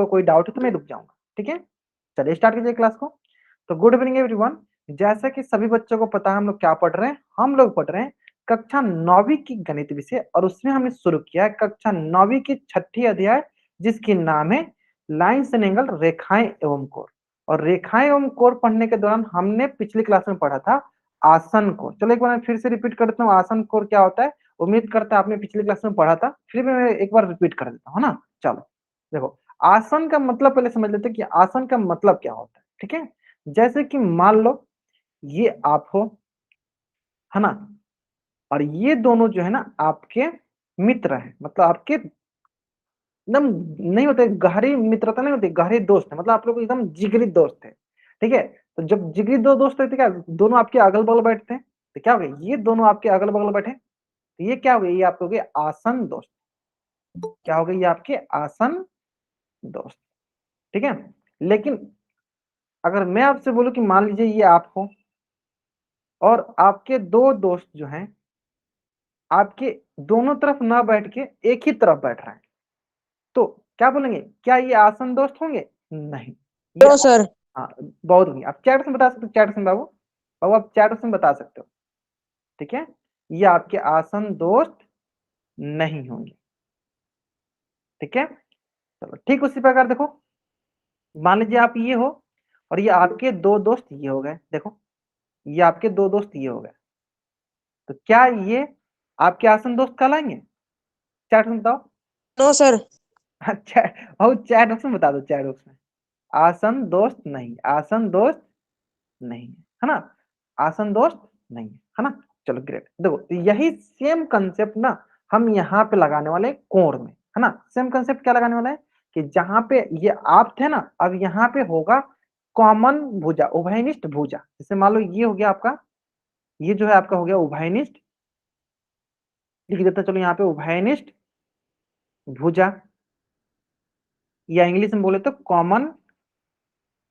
कोई डाउट है तो मैं रुक जाऊंगा, ठीक है। चलिए स्टार्ट कीजिए क्लास को। तो गुड इवनिंग एवरीवन। जैसा कि सभी बच्चों को पता है हम लोग क्या पढ़ रहे हैं, हम लोग पढ़ रहे हैं कक्षा 9वीं की गणित विषय, और उसमें हमने शुरू किया है कक्षा 9वीं की 6ठी अध्याय, जिसकी नाम है लाइन्स एंड एंगल, रेखाएं एवं कोण। और रेखाएं एवं कोण पढ़ने के दौरान हमने पिछली क्लास में पढ़ा था आसन कोण। चलो एक बार मैं फिर से रिपीट कर देता हूँ, आसन कोण क्या होता है। उम्मीद करता है आपने पिछली क्लास में पढ़ा था, फिर भी मैं एक बार रिपीट कर देता हूँ ना। चलो देखो, आसन का मतलब पहले समझ लेते हैं कि आसन का मतलब क्या होता है, ठीक है। जैसे कि मान लो ये आप हो, है ना, और ये दोनों जो है ना आपके मित्र हैं, मतलब आपके एकदम नहीं होते गहरी मित्रता, नहीं होती गहरी दोस्त है, मतलब आप लोग एकदम जिगरी दोस्त है, ठीक है। तो जब जिगरी दो दोस्त होते क्या दोनों आपके अगल बगल बैठते हैं, तो क्या हो गया, ये दोनों आपके अगल बगल बैठे, तो ये क्या हो गया, ये आपके हो गए आसन दोस्त। क्या हो गया, ये आपके आसन दोस्त, ठीक है। लेकिन अगर मैं आपसे बोलूं कि मान लीजिए ये आप हो और आपके दो दोस्त जो हैं आपके दोनों तरफ ना बैठ के एक ही तरफ बैठ रहे हैं, तो क्या बोलेंगे, क्या ये आसन दोस्त होंगे? नहीं, ये नो सर। हाँ बहुत होंगे। आप चैट में बता सकते हो, चैट में बाबू, बाबू आप चैट में बता सकते हो, ठीक है। ये आपके आसन दोस्त नहीं होंगे, ठीक है। चलो ठीक उसी प्रकार देखो, मान लीजिए आप ये हो और ये आपके दो दोस्त ये हो गए, देखो ये आपके दो दोस्त ये हो गए, तो क्या ये आपके आसन दोस्त कहलाएंगे? चैट में बताओ। No sir. अच्छा, और चैट बॉक्स में बता दो, चैट बॉक्स में आसन दोस्त नहीं, आसन दोस्त नहीं है ना, आसन दोस्त नहीं है ना। चलो ग्रेट, देखो यही सेम कंसेप्ट ना हम यहाँ पे लगाने वाले कोण में, है ना। सेम कंसेप्ट क्या लगाने वाला है कि जहां पे ये आप थे ना, अब यहाँ पे होगा कॉमन भुजा, उभयनिष्ठ भुजा। जैसे मान लो ये हो गया आपका, ये जो है आपका हो गया उभयनिष्ठ, लिख देता चलो यहाँ पे उभयनिष्ठ भुजा, या इंग्लिश में बोले तो कॉमन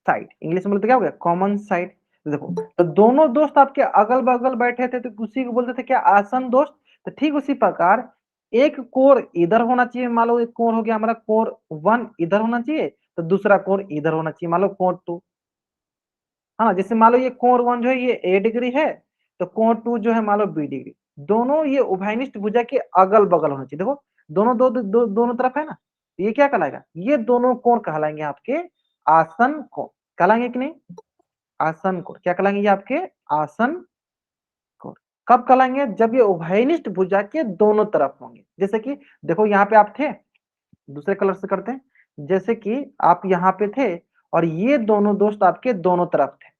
साइड, इंग्लिश में बोले तो क्या हो गया, कॉमन साइड। देखो तो दोनों दोस्त आपके अगल बगल बैठे थे, तो उसी को बोलते थे क्या, आसन दोस्त। तो ठीक उसी प्रकार एक कोण इधर होना चाहिए, मान लो एक कोण हो गया हमारा कोण 1 इधर होना चाहिए, तो दूसरा कोण इधर होना चाहिए, मान लो कोण 2, हाँ। जैसे मान लो ये कोण 1 जो है ये ए डिग्री है, तो कोण 2 जो है मान लो बी डिग्री, दोनों ये उभयनिष्ठ भुजा के अगल बगल होना चाहिए। देखो दोनों दोनों तरफ है ना, तो ये क्या कहलाएगा, ये दोनों कोण कहलाएंगे आपके आसन कोण, कहलाएंगे कि नहीं, आसन कोण क्या कहलाएंगे, ये आपके आसन कोण। कब कहलाएंगे, जब ये उभयनिष्ठ भुजा के दोनों तरफ होंगे। जैसे कि देखो यहाँ पे आप थे, दूसरे कलर से करते हैं, जैसे कि आप यहाँ पे थे और ये दोनों दोस्त आपके दोनों तरफ थे,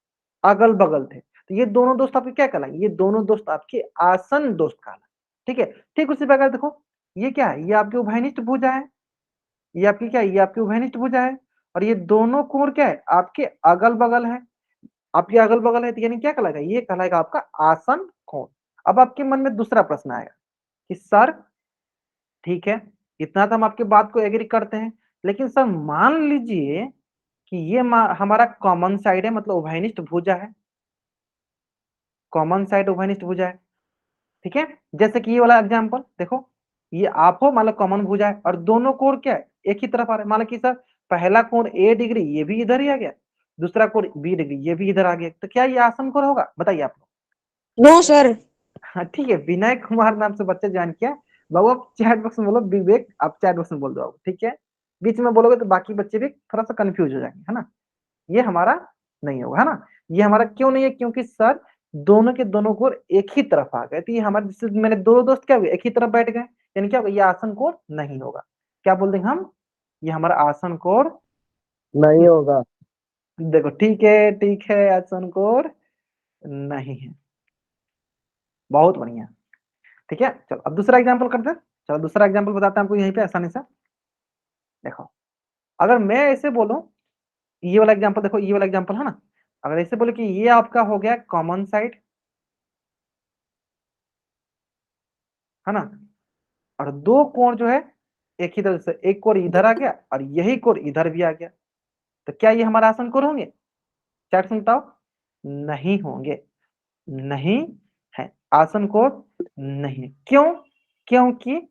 अगल बगल थे, तो ये दोनों दोस्त आपके क्या कहलाएंगे, ये दोनों दोस्त आपके आसन दोस्त कहलाएंगे, ठीक है। ठीक उसी प्रकार देखो ये क्या है, ये आपके उभयनिष्ठ भुजा है, ये आपकी क्या है, ये आपकी उभयनिष्ठ भुजा है, और ये दोनों कोण क्या है, आपके अगल बगल है, आपके अगल बगल है, तो यानी क्या कहलाएगा, ये कहलाएगा आपका आसन कोण। अब आपके मन में दूसरा प्रश्न आएगा कि सर ठीक है, इतना तो हम आपकी बात को एग्री करते हैं, लेकिन सर मान लीजिए कि ये हमारा कॉमन साइड है, मतलब उभयनिष्ठ भुजा है, कॉमन साइड उभयनिष्ठ भुजा है, ठीक है। जैसे कि ये वाला एग्जांपल देखो, ये आप हो मान लो कॉमन भुजा है, और दोनों कोण क्या है, एक ही तरफ आ रहे हैं, मान लो कि सर पहला कोण ए डिग्री ये भी इधर ही आ गया, दूसरा कोण बी डिग्री ये भी इधर आ गया, तो क्या ये आसन कोण होगा, बताइए आप लोग। No sir. हाँ ठीक है, विनय कुमार नाम से बच्चे ज्वाइन किया, बाबू आप चैट बॉक्स में बोलो विवेक, आप चैट बॉक्स में बोल दो, ठीक है। बीच में बोलोगे तो बाकी बच्चे भी थोड़ा सा कंफ्यूज हो जाएंगे, है ना। ये हमारा नहीं होगा, है ना। ये हमारा क्यों नहीं है, क्योंकि सर दोनों के दोनों कोण एक ही तरफ आ गए, तो ये हमारे जैसे मैंने दो दोस्त क्या हुए, एक ही तरफ बैठ गए, यानी क्या होगा, ये आसन कोण नहीं होगा। क्या बोल देंगे हम, ये हमारा आसन कोण नहीं होगा। देखो ठीक है, आसन कोण नहीं है, बहुत बढ़िया, ठीक है। चलो अब दूसरा एग्जाम्पल करते हैं, चलो दूसरा एग्जाम्पल बताते हैं आपको यहीं पे आसानी से। देखो अगर मैं ऐसे बोलूं, ये वाला एग्जाम्पल देखो, ये वाला एग्जाम्पल है ना, अगर ऐसे बोले कि ये आपका हो गया कॉमन साइड, है ना, और दो कोण जो है एक ही तरह से, एक कोण इधर आ गया और यही कोण इधर भी आ गया, तो क्या ये हमारा आसन कोण होंगे? चैट में बताओ, नहीं होंगे, नहीं है, आसन कोण नहीं है। क्यों? क्योंकि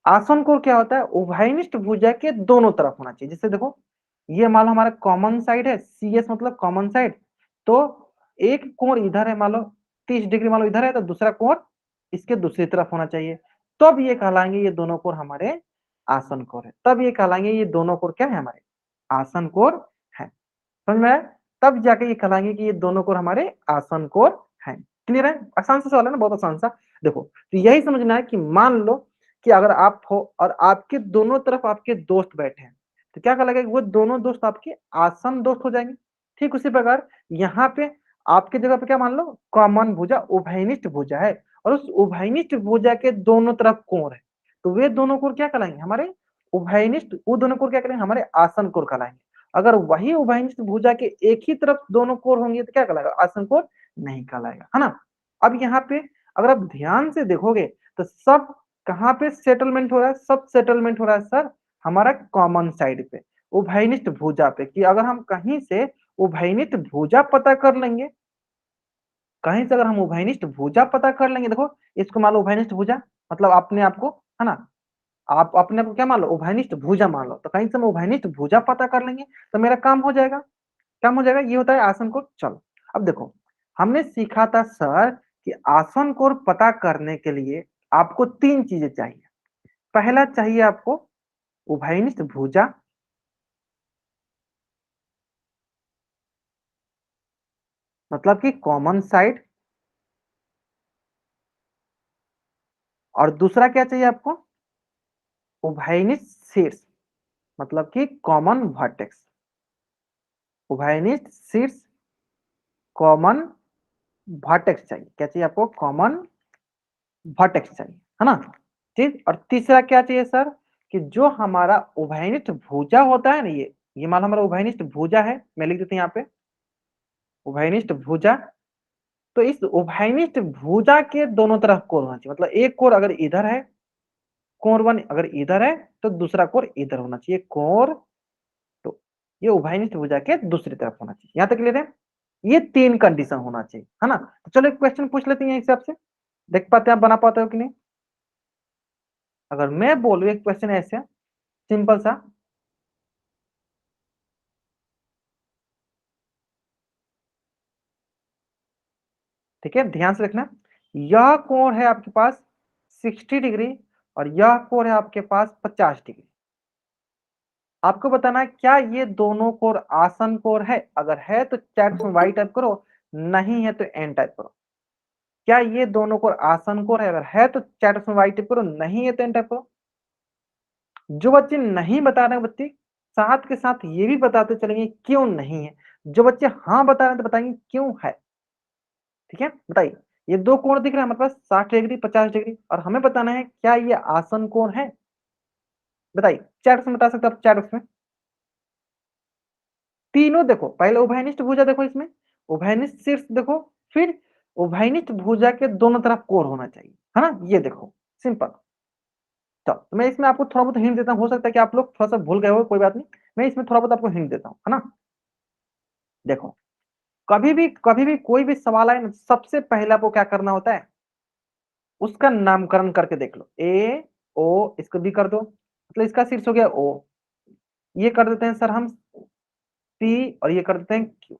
आसन कोण क्या होता है, उभयनिष्ठ भुजा के दोनों तरफ होना चाहिए। जैसे देखो ये मान लो हमारा कॉमन साइड है, CS मतलब कॉमन साइड। तो एक कोण इधर है, मान लो 30 डिग्री मान लो इधर है, तो दूसरा कोण इसके दूसरी तरफ होना चाहिए। तब ये कहलाएंगे ये दोनों कोण हमारे आसन कोण है। तब ये कहलाएंगे ये दोनों कोण क्या है, हमारे आसन कोण है। समझ में आया? तब जाके ये कहलाएंगे कि ये दोनों कोण हमारे आसन कोण है। क्लियर है? आसान सा सवाल है ना, बहुत आसान सा। देखो, तो यही समझना है कि मान लो कि अगर आप हो और आपके दोनों तरफ आपके दोस्त बैठे हैं, तो क्या कहलाएगा, वो दोनों दोस्त आपके आसन दोस्त हो जाएंगे। ठीक उसी प्रकार यहाँ पे आपके जगह पे क्या मान लो, कॉमन भुजा उभयनिष्ठ भुजा है, और उस उभयनिष्ठ भुजा के दोनों तरफ कोण है, तो वे दोनों कोण क्या कहलाएंगे, हमारे उभयनिष्ठ। वो दोनों कोण क्या करेंगे, हमारे आसन कोण कहलाएंगे। अगर वही उभयनिष्ठ भुजा के एक ही तरफ दोनों कोण होंगे तो क्या कहलाएगा, आसन कोण नहीं कहलाएगा, है ना। अब यहाँ पे अगर आप ध्यान से देखोगे तो सब कहाँ पे सेटलमेंट हो रहा है, सब सेटलमेंट हो रहा है सर हमारा कॉमन साइड पे, उभयनिष्ठ भुजा पे। कि अगर हम कहीं से उभयनिष्ठ भुजा पता कर लेंगे, कहीं से अगर हम उभयनिष्ठ भुजा पता कर लेंगे, देखो इसको मान लो उभयनिष्ठ भुजा, मतलब अपने आप को, है ना, आप अपने आप को क्या मान लो, उभयनिष्ठ भुजा मान लो। तो कहीं से हम उभयनिष्ठ भुजा पता कर लेंगे तो मेरा काम हो जाएगा। काम हो जाएगा, ये होता है आसन कोण। चलो अब देखो, हमने सीखा था सर कि आसन कोण पता करने के लिए आपको तीन चीजें चाहिए। पहला चाहिए आपको उभयनिष्ठ भुजा, मतलब कि कॉमन साइड। और दूसरा क्या चाहिए आपको, उभयनिष्ठ शीर्ष, मतलब कि कॉमन वर्टेक्स। उभयनिष्ठ शीर्ष कॉमन वर्टेक्स चाहिए। क्या चाहिए आपको, कॉमन वर्टेक्स चाहिए, है ना। ठीक, और तीसरा क्या चाहिए सर, कि जो हमारा उभयनिष्ठ भुजा होता है ना, ये मान लो हमारा उभयनिष्ठ भुजा है, मैं लिख देता हूं यहाँ पे उभयनिष्ठ भुजा। तो इस उभयनिष्ठ भुजा के दोनों तरफ कोण होना चाहिए, मतलब एक कोण अगर इधर है, कोण वन अगर इधर है, तो दूसरा कोण इधर होना चाहिए, कोण। तो ये उभयनिष्ठ भुजा के दूसरी तरफ होना चाहिए। यहां तक क्लियर है? ये तीन कंडीशन होना चाहिए, है ना। तो चलो एक क्वेश्चन पूछ लेते हैं हिसाब से, देख पाते हैं आप बना पाते हो कि नहीं। अगर मैं बोलूं एक क्वेश्चन ऐसे सिंपल सा, ठीक है, ध्यान से रखना। यह कोण है आपके पास 60 डिग्री, और यह कोण है आपके पास 50 डिग्री। आपको बताना है क्या ये दोनों कोण आसन कोण है। अगर है तो चैट में वाई टाइप करो, नहीं है तो एन टाइप करो। क्या ये दोनों कोण आसन कोण है, अगर है तो चैट में वाई टाइप करो, नहीं है तो एन टाइप करो। जो बच्चे नहीं बता रहे हैं बच्चे साथ के साथ ये भी बताते चलेंगे क्यों नहीं है। जो बच्चे हाँ बता रहे हैं तो बताएंगे क्यों है। ठीक है, बताइए। ये दो कोण दिख रहे हैं हमारे पास, 60 डिग्री 50 डिग्री, और हमें बताना है क्या ये आसन कोण है। बताइए, चैट में बता सकते हो आप, चैट में तीनों देखो, पहले उभयनिष्ठ भुजा देखो, इसमें उभयनिष्ठ शीर्ष देखो, फिर उभयनिष्ठ भुजा के दोनों तरफ कोण होना चाहिए, है ना। ये देखो सिंपल। तो मैं इसमें आपको थोड़ा बहुत हिंट देता हूँ, हो सकता है कि आप लोग थोड़ा सा भूल गए हो, कोई बात नहीं, मैं इसमें थोड़ा बहुत आपको हिंट देता हूँ, है ना। देखो, कभी भी कोई भी सवाल आए ना, सबसे पहले आपको क्या करना होता है, उसका नामकरण करके देख लो। ए ओ, इसको बी कर दो, मतलब इसका शीर्ष हो गया ओ, ये कर देते हैं सर हम पी, और ये कर देते हैं क्यू।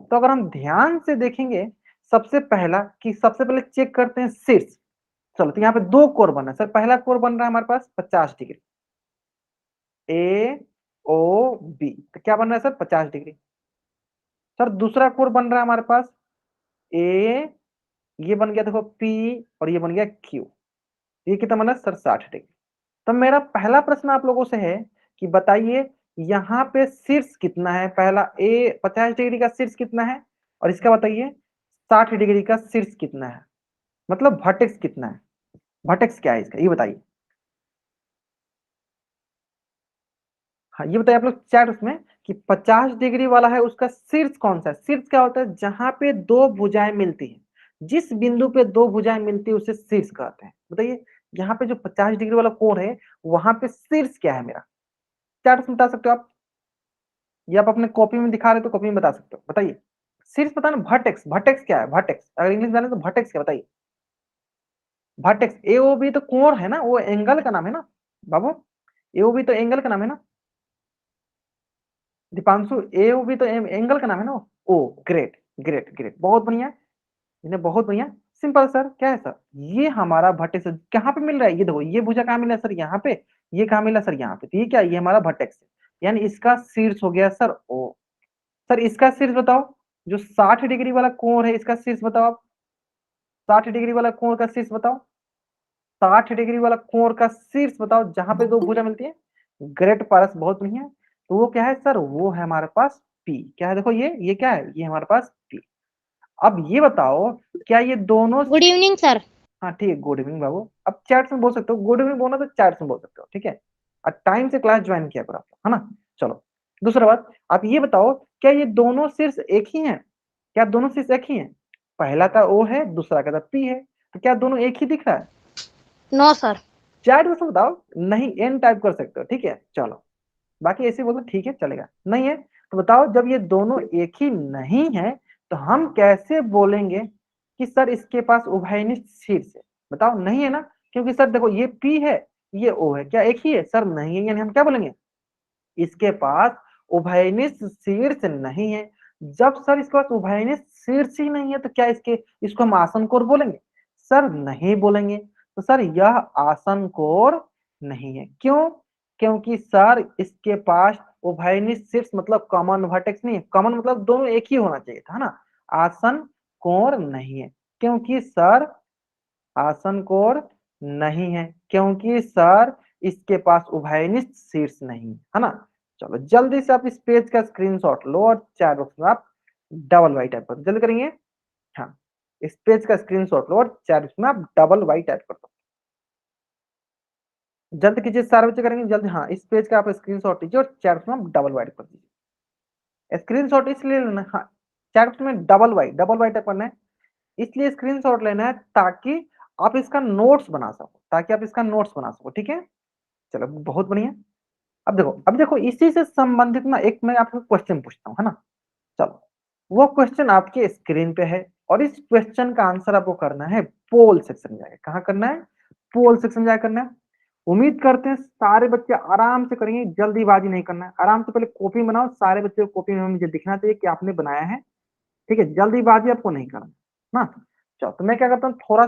तो अगर हम ध्यान से देखेंगे, सबसे पहले चेक करते हैं शीर्ष। चलो, तो यहाँ पे दो कोर बना है सर। पहला कोर बन रहा है हमारे पास 50 डिग्री, ए ओ बी, तो क्या बन रहा है सर, 50 डिग्री। सर दूसरा कोर बन रहा है हमारे पास ए, ये बन गया देखो पी, और ये बन गया क्यू। ये कितना बना सर, 60 डिग्री। तो मेरा पहला प्रश्न आप लोगों से है कि बताइए यहाँ पे शीर्ष कितना है। पहला ए 50 डिग्री का शीर्ष कितना है, और इसका बताइए 60 डिग्री का शीर्ष कितना है, मतलब वर्टेक्स कितना है। वर्टेक्स क्या है इसका, ये बताइए। हाँ, ये बताइए आप लोग चैट उसमें कि 50 डिग्री वाला है उसका शीर्ष कौन सा है। शीर्ष क्या होता है, जहां पे दो भुजाएं मिलती हैं, जिस बिंदु पे दो भुजाएं मिलती है उसे शीर्ष कहते हैं। बताइए, यहाँ पे जो 50 डिग्री वाला कोण है, वहां पे शीर्ष क्या है मेरा। चैट में बता सकते हो आप, या आप अपने कॉपी में दिखा रहे हो तो कॉपी में बता सकते हो। बताइए, शीर्ष पता ना, वर्टेक्स। वर्टेक्स क्या है, वर्टेक्स अगर इंग्लिश जाने तो वर्टेक्स क्या, बताइए। वर्टेक्स ए ओ बी तो कोण है ना, वो एंगल का नाम है ना बाबू। ए ओ बी तो एंगल का नाम है ना। दीपांशु ए भी तो एंगल का नाम है ना। ओ ग्रेट ग्रेट ग्रेट, बहुत बढ़िया, इन्हें बहुत बढ़िया। सिंपल सर, क्या है सर, ये हमारा वर्टेक्स कहाँ पे मिल रहा है, ये देखो, ये भुजा कहाँ मिला है सर, यहाँ पे। ये कहाँ मिला सर, यहाँ पे। तो ये क्या, ये हमारा वर्टेक्स है, यानी इसका शीर्ष हो गया सर ओ। सर इसका शीर्ष बताओ, जो 60 डिग्री वाला कोण है, इसका शीर्ष बताओ आप। 60 डिग्री वाला कोण का शीर्ष बताओ, 60 डिग्री वाला कोण का शीर्ष बताओ, जहां पे दो भुजा मिलती है। ग्रेट पारस, बहुत बढ़िया। तो वो क्या है सर, वो है हमारे पास पी। क्या है, देखो ये क्या है, ये हमारे पास पी। अब ये बताओ, क्या ये दोनों, गुड इवनिंग सर। हाँ ठीक है, गुड इवनिंग बाबू। अब चैट में बोल सकते हो, गुड इवनिंग बोलना तो चैट में बोल सकते हो, ठीक है। और टाइम से क्लास ज्वाइन किया करो आप लोग, है ना। चलो, दूसरा बात, आप ये बताओ, क्या ये दोनों शीर्ष एक ही हैं, क्या दोनों शीर्ष एक ही हैं। पहला का ओ है, दूसरा का पी है, तो क्या दोनों एक ही दिख रहा है। No sir. चैट में से बताओ, नहीं एन टाइप कर सकते हो, ठीक है। चलो, बाकी ऐसे बोलो, ठीक है चलेगा, नहीं है तो बताओ, जब ये दोनों एक ही नहीं है, तो हम कैसे बोलेंगे कि सर इसके पास उभयनिष्ठ शीर्ष है। बताओ, नहीं है ना, क्योंकि सर देखो, ये पी है, ये ओ है, क्या एक ही है सर, नहीं है, यानी हम क्या बोलेंगे, इसके पास उभयनिष्ठ शीर्ष नहीं है। जब सर इसके पास उभयनिष्ठ शीर्ष ही नहीं है, तो क्या इसको हम आसन कोर बोलेंगे, सर नहीं बोलेंगे। तो सर यह आसन कोर नहीं है, क्यों, क्योंकि सर इसके पास उभयनिष्ठ शीर्ष मतलब कॉमन वर्टेक्स नहीं है, कॉमन मतलब दोनों एक ही होना चाहिए था ना। आसन कोर नहीं है, क्योंकि सर आसन कोर नहीं है, क्योंकि सर इसके पास उभयनिष्ठ शीर्ष नहीं है ना। चलो जल्दी से आप इस पेज का स्क्रीनशॉट लो और चैट बॉक्स में आप डबल वाई टाइप कर, जल्दी करेंगे। हाँ, इस पेज का स्क्रीनशॉट लो और चैट बॉक्स में आप डबल वाई टाइप कर दो, जल्द कीजिए, सारे बच्चे करेंगे जल्दी। हाँ, इस पेज का आप स्क्रीनशॉट लीजिए और चैट बॉक्स में आप डबल वाई कर दीजिए। स्क्रीनशॉट इसलिए लेना, हाँ, चैट बॉक्स में डबल वाई टाइप करना है, इसलिए स्क्रीनशॉट लेना है ताकि आप इसका नोट्स बना सको, ठीक है। चलो बहुत बढ़िया। अब देखो इसी से संबंधित ना एक मैं आपको क्वेश्चन पूछता हूँ, है ना। चलो, वो क्वेश्चन आपके स्क्रीन पे है, और इस क्वेश्चन का आंसर आपको करना है पोल सेक्शन में जाके। कहाँ करना है, पोल सेक्शन में जाकर करना है। उम्मीद करते हैं सारे बच्चे आराम से करेंगे, जल्दीबाजी नहीं करना है, आराम से पहले कॉपी बनाओ, सारे बच्चे को कॉपी में मुझे दिखना चाहिए कि आपने बनाया है, ठीक है। जल्दीबाजी आपको नहीं करना ना। चलो, तो मैं क्या करता हूँ, थोड़ा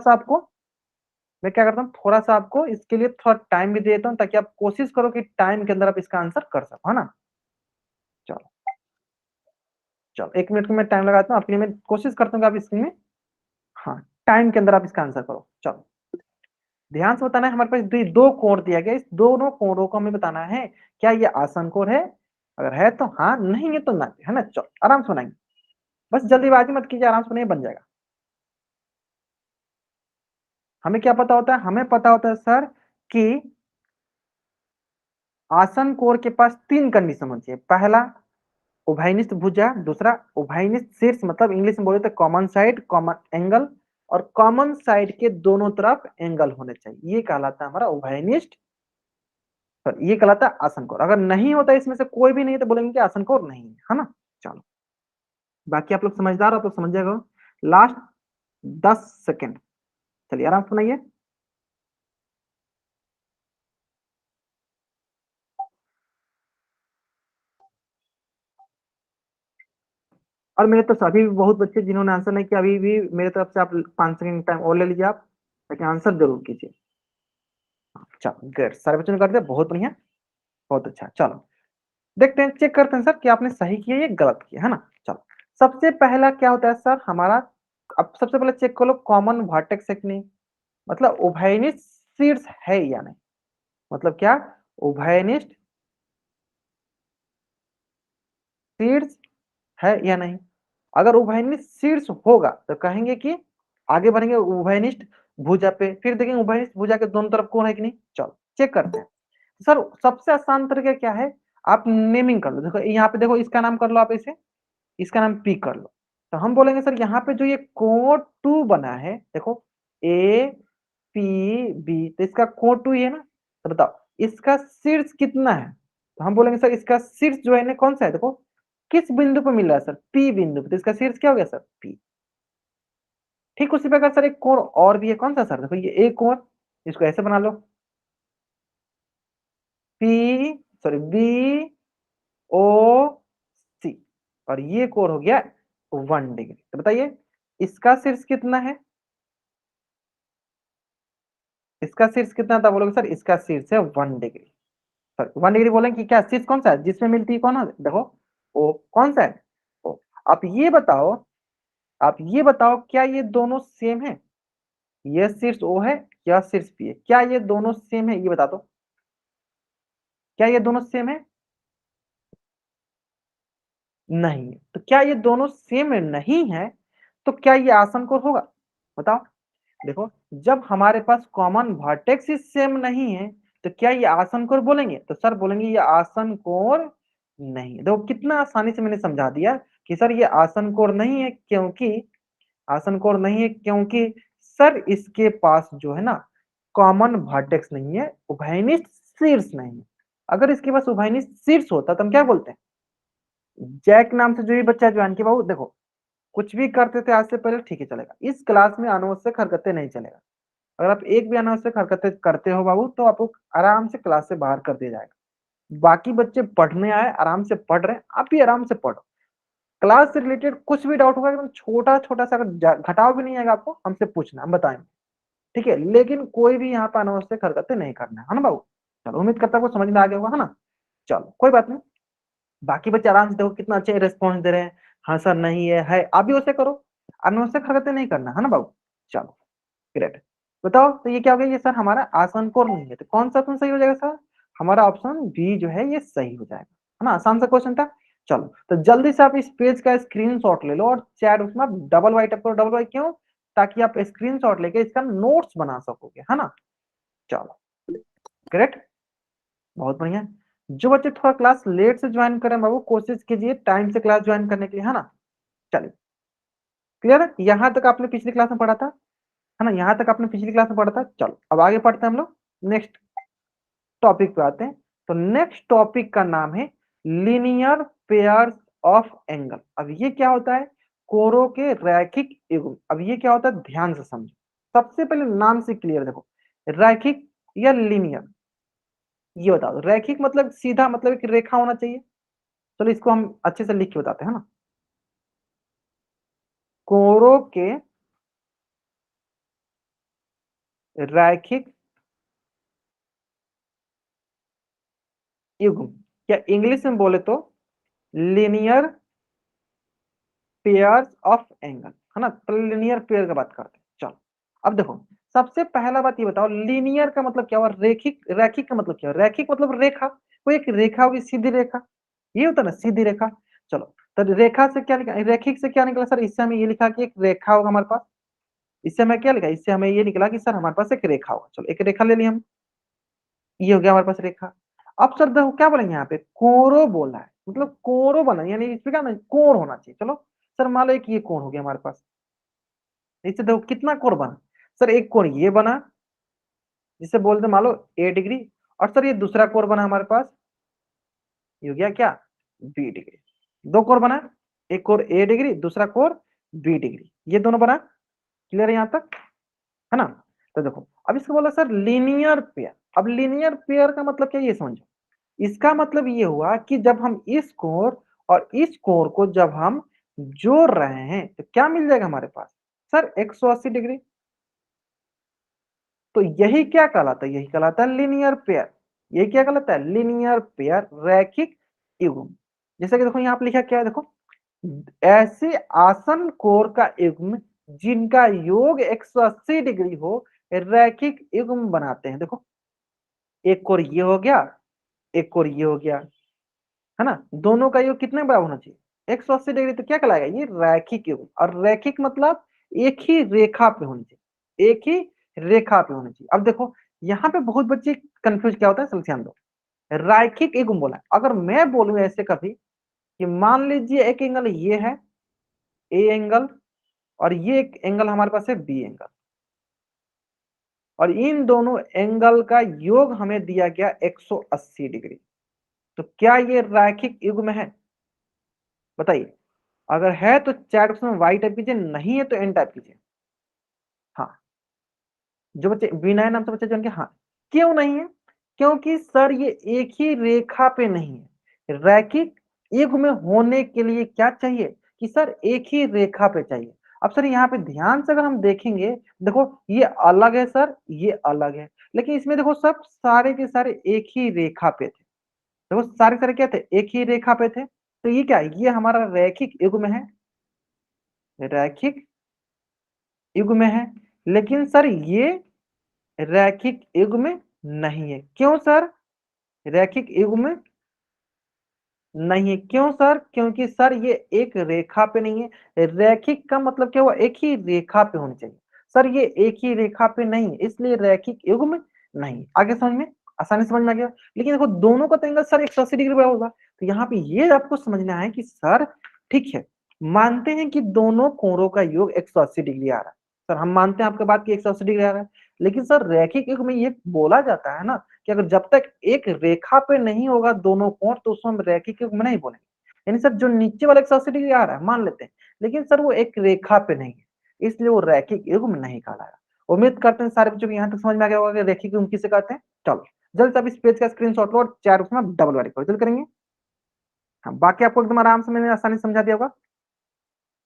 सा आपको इसके लिए थोड़ा टाइम भी देता हूँ, ताकि आप कोशिश करो कि टाइम के अंदर आप इसका आंसर कर सको, है ना। चलो चलो, 1 मिनट का मैं टाइम लगाता हूँ आपके लिए, मैं कोशिश करता हूँ कि आप इसमें, हाँ, टाइम के अंदर आप इसका आंसर करो। चलो, ध्यान से बताना है, हमारे पास दो कोण दिया गया, इस दोनों कोणों को हमें बताना है, क्या ये आसन कोण है, अगर है तो हाँ, नहीं है तो ना, है ना। चलो आराम से बनाएंगे, बस जल्दीबाजी मत कीजिए, आराम से बनाइए, बन जाएगा। हमें क्या पता होता है, हमें पता होता है सर कि आसन कोण के पास 3 कंडीशन होनी चाहिए। पहला, उभयनिष्ठ भुजा, दूसरा उभयनिष्ठ शीर्ष मतलब इंग्लिश में बोले तो कॉमन साइड, कॉमन एंगल, और कॉमन साइड के दोनों तरफ एंगल होने चाहिए, ये कहलाता है हमारा उभयनिष्ठ, ये कहलाता है आसन कोण। अगर नहीं होता इसमें से कोई भी नहीं तो बोलेंगे कि आसन कोण नहीं है ना। चलो, बाकी आप लोग समझदार, आप लोग समझ जाएगा। लास्ट 10 सेकेंड, चलिए आराम से बनाइए। और मेरे तो अभी भी बहुत बच्चे जिन्होंने आंसर नहीं किया, अभी भी मेरे तरफ से आप 5 सेकंड टाइम और ले लीजिए आप, लेकिन आंसर जरूर कीजिए। चलो गुड, सारे बच्चों ने कर दिया, बहुत बढ़िया, बहुत अच्छा। चलो देखते हैं, चेक करते हैं सर कि आपने सही किया या गलत किया, है ना। चलो, सबसे पहला क्या होता है सर हमारा, अब सबसे पहले चेक कर लो कॉमन वर्टेक्स है कि नहीं, मतलब उभयनिष्ठ शीर्ष है या नहीं, मतलब क्या, उभयनिष्ठ शीर्ष है या नहीं। अगर उभयनिष्ठ शीर्ष होगा तो कहेंगे कि आगे बढ़ेंगे उभयनिष्ठ भुजा पे, फिर देखेंगे उभयनिष्ठ भुजा के दोनों तरफ कौन है कि नहीं। चलो चेक करते हैं सर, सबसे आसान तरीका क्या है, आप नेमिंग कर लो। देखो यहाँ पे, देखो इसका नाम कर लो आप, इसे, इसका नाम पी कर लो। तो हम बोलेंगे सर यहाँ पे जो ये कोण 2 बना है, देखो ए पी बी, तो इसका कोण 2 ही है ना। तो बताओ इसका शीर्ष कितना है, तो हम बोलेंगे सर इसका शीर्ष जो है ना, कौन सा है, देखो किस बिंदु पर मिल रहा है सर, पी बिंदु पे, तो इसका शीर्ष क्या हो गया सर, पी। ठीक उसी प्रकार सर एक कोण और भी है, कौन सा सर, देखो ये एक कोण, इसको ऐसे बना लो, पी, सॉरी बी ओ और ये कोण हो गया 1 डिग्री। तो बताइए इसका शीर्ष कितना है, इसका शीर्ष कितना था, बोलोगे सर इसका शीर्ष है 1 डिग्री। सर 1 डिग्री बोलेंगे कि क्या शीर्ष कौन सा है जिसमें मिलती है कौन है, देखो ओ कौन सा है ओ। आप ये बताओ, आप ये बताओ क्या ये दोनों सेम है, ये शीर्ष ओ है या शीर्ष पी है, क्या ये दोनों सेम है, ये बता दो क्या ये दोनों सेम है, नहीं। तो क्या ये दोनों सेम नहीं है तो क्या ये आसन कोण होगा, बताओ। देखो जब हमारे पास कॉमन वर्टेक्स ही सेम नहीं है तो क्या ये आसन कोण बोलेंगे, तो सर बोलेंगे ये आसन कोण नहीं है। देखो कितना आसानी से मैंने समझा दिया कि सर ये आसन कोण नहीं है, क्योंकि आसन कोण नहीं है क्योंकि सर इसके पास जो है ना कॉमन वर्टेक्स नहीं है, उभयनिष्ठ शीर्ष नहीं है। अगर इसके पास उभयनिष्ठ शीर्ष होता तो हम क्या बोलते हैं, जैक नाम से जो ये बच्चा ज्वाइन किया बाबू, देखो कुछ भी करते थे आज से पहले ठीक है चलेगा, इस क्लास में अनावश्यक हरकतें नहीं चलेगा। अगर आप एक भी अनावश्यक हरकतें करते हो बाबू तो आपको आराम से क्लास से बाहर कर दिया जाएगा। बाकी बच्चे पढ़ने आए आराम से पढ़ रहे हैं, आप भी आराम से पढ़ो। क्लास से रिलेटेड कुछ भी डाउट होगा एकदम छोटा छोटा सा, अगर घटाव भी नहीं आएगा आपको हमसे पूछना, हम बताएंगे, ठीक है। लेकिन कोई भी यहाँ पर अनावश्यक हरकतें नहीं करना है ना बाबू। चलो उम्मीद करता हूँ समझ में आ गया होगा, है ना। चलो कोई बात नहीं, बाकी बच्चे आराम से देखो कितना अच्छे रिस्पॉन्स दे रहे हैं, हाँ सर नहीं है आप भी वैसे करो, अनावश्यक हरकतें नहीं करना है ना बाबू। चलो ग्रेट, बताओ तो ये क्या हो गया, ये सर हमारा आसन कोण नहीं है, तो कौन सा ऑप्शन सही हो जाएगा सर, हमारा ऑप्शन बी जो है ये सही हो जाएगा, है ना। आसान सा क्वेश्चन था। चलो तो जल्दी से आप इस पेज का स्क्रीनशॉट ले लो और चैट उसमें डबल वाइट अप करो, डबल वाइट क्यों, ताकि आप स्क्रीनशॉट लेके इसका नोट्स बना सकोगे, है ना। चलो ग्रेट, बहुत बढ़िया। जो बच्चे थोड़ा क्लास लेट से ज्वाइन करें बाबू कोशिश कीजिए टाइम से क्लास ज्वाइन करने के लिए, है ना। चलिए क्लियर है, यहाँ तक आपने पिछली क्लास में पढ़ा था, है ना, यहाँ तक आपने पिछली क्लास में पढ़ा था। चलो अब आगे पढ़ते हैं हम लोग, नेक्स्ट टॉपिक पे आते हैं। तो नेक्स्ट टॉपिक का नाम है लीनियर पेयर्स ऑफ एंगल। अब ये क्या होता है, कोरों के रैखिक युग्म। अब ये क्या होता है ध्यान से समझो, सबसे पहले नाम से क्लियर देखो, रैखिक या लीनियर, ये बता दो। रैखिक मतलब सीधा, मतलब एक रेखा होना चाहिए। चलो इसको हम अच्छे से लिख के बताते हैं ना, कोरों के रैखिक युग्म, या इंग्लिश में बोले तो लीनियर पेयर्स ऑफ एंगल, है ना। तो लीनियर पेयर का बात करते हैं। चलो अब देखो सबसे पहला बात ये बताओ लीनियर का मतलब क्या हुआ, रेखिक, रैखिक का मतलब क्या हुआ, रैखिक मतलब रेखा, कोई एक रेखा होगी सीधी रेखा, ये होता है ना सीधी रेखा। चलो तो रेखा से क्या लिखा, रैखिक से क्या निकला सर, इससे हमें ये लिखा कि एक रेखा होगा हमारे पास, इससे हमें क्या लिखा, इससे हमें ये निकला कि सर हमारे पास एक रेखा होगा। चलो एक रेखा ले ली हम, ये हो गया हमारे पास रेखा। अब सर देखो क्या बोलेंगे यहाँ पे, कोरो बोला है, मतलब कोरो बना, यानी इसमें क्या ना कोण होना चाहिए। चलो सर मान लो एक ये कोण हो गया हमारे पास, इससे देखो कितना कोण बना, सर एक कोण ये बना जिसे बोलते मान लो ए डिग्री, और सर ये दूसरा कोण बना हमारे पास, ये हो गया क्या बी डिग्री। दो कोण बना, एक कोण ए डिग्री दूसरा कोण बी डिग्री, ये दोनों बना, क्लियर है यहाँ तक, है ना। तो देखो अब इसको बोला सर लीनियर पेयर। अब लीनियर पेयर का मतलब क्या ये समझो, इसका मतलब ये हुआ कि जब हम इस कोण और इस कोण को जब हम जोड़ रहे हैं तो क्या मिल जाएगा हमारे पास, सर 180 डिग्री। तो यही क्या कहलाता है, यही कहलाता है लीनियर पेयर। ये क्या कहलाता है, लीनियर पेयर, रैखिक युग्म। जैसे कि देखो यहाँ पे लिखा क्या है, देखो ऐसे आसन कोण का युग्म जिनका योग 180 डिग्री हो रैखिक युग्म बनाते हैं। देखो एक कोण ये हो गया, एक कोण ये हो गया, है ना, दोनों का योग कितने बराबर होना चाहिए 180 डिग्री। तो क्या कहलाएगा ये रैखिक युग्म, और रैखिक मतलब एक ही रेखा पे होनी चाहिए, एक ही रेखा पे होनी चाहिए। अब देखो यहाँ पे बहुत बच्चे कंफ्यूज क्या होता है, चल ध्यान दो, रैखिक युग्म बोला, अगर मैं बोलूं ऐसे कभी कि मान लीजिए एक एंगल ये है ए एंगल, और ये एक एंगल हमारे पास है बी एंगल, और इन दोनों एंगल का योग हमें दिया गया 180 डिग्री, तो क्या ये रैखिक युग्म है, बताइए। अगर है तो चैट बॉक्स में वाई टाइप कीजिए, नहीं है तो एन टाइप कीजिए। हाँ जो बच्चे विनय नाम से बच्चे जान के, हाँ क्यों नहीं है, क्योंकि सर ये एक ही रेखा पे नहीं है, रैखिक युग्म में होने के लिए क्या चाहिए कि सर एक ही रेखा पे चाहिए। अब सर यहाँ पे ध्यान से अगर हम देखेंगे, देखो ये अलग है सर, ये अलग है, लेकिन इसमें देखो सब सारे के सारे एक ही रेखा पे थे। देखो सारे सारे क्या थे, एक ही रेखा पे थे। तो ये क्या है, ये हमारा रैखिक युग्म है, रैखिक युग्म है। लेकिन सर ये रैखिक युग्म नहीं है। क्यों सर रैखिक युग्म नहीं है? क्यों सर? क्योंकि सर ये एक रेखा पे नहीं है। रैखिक का मतलब क्या हुआ, एक ही रेखा पे होनी चाहिए। सर ये एक ही रेखा पे नहीं है, इसलिए रैखिक युग्म नहीं। आगे समझ में आसानी समझ में आ गया। लेकिन देखो दोनों का तो एंगल सर 180 डिग्री बराबर होगा। तो यहाँ पे ये आपको समझना है कि सर ठीक है, मानते हैं कि दोनों कोणों का योग 180 डिग्री आ रहा है। सर हम मानते हैं आपके बात की 180 डिग्री आ रहा है, लेकिन सर रैखिक युग्म में ये बोला जाता है ना कि अगर जब तक एक रेखा पे नहीं होगा दोनों कोण, तो उसको हम रैखिक युग्म नहीं बोलेंगे। यानी सर जो नीचे वाला 180 डिग्री आ रहा है मान लेते हैं, लेकिन सर वो एक रेखा पे नहीं है, इसलिए वो रैखिक युग्म नहीं कहलाएगा। उम्मीद करते हैं सारे बच्चों को यहाँ तक समझ में आ गया होगा कि रैखिक युग्म किसे कहते हैं। चलो जल्द से अब इस पेज का स्क्रीनशॉट लो और चार उसमें डबल वाइड करो, जल्द करेंगे। हाँ बाकी आपको एकदम आराम से मैंने आसानी से समझा दिया होगा।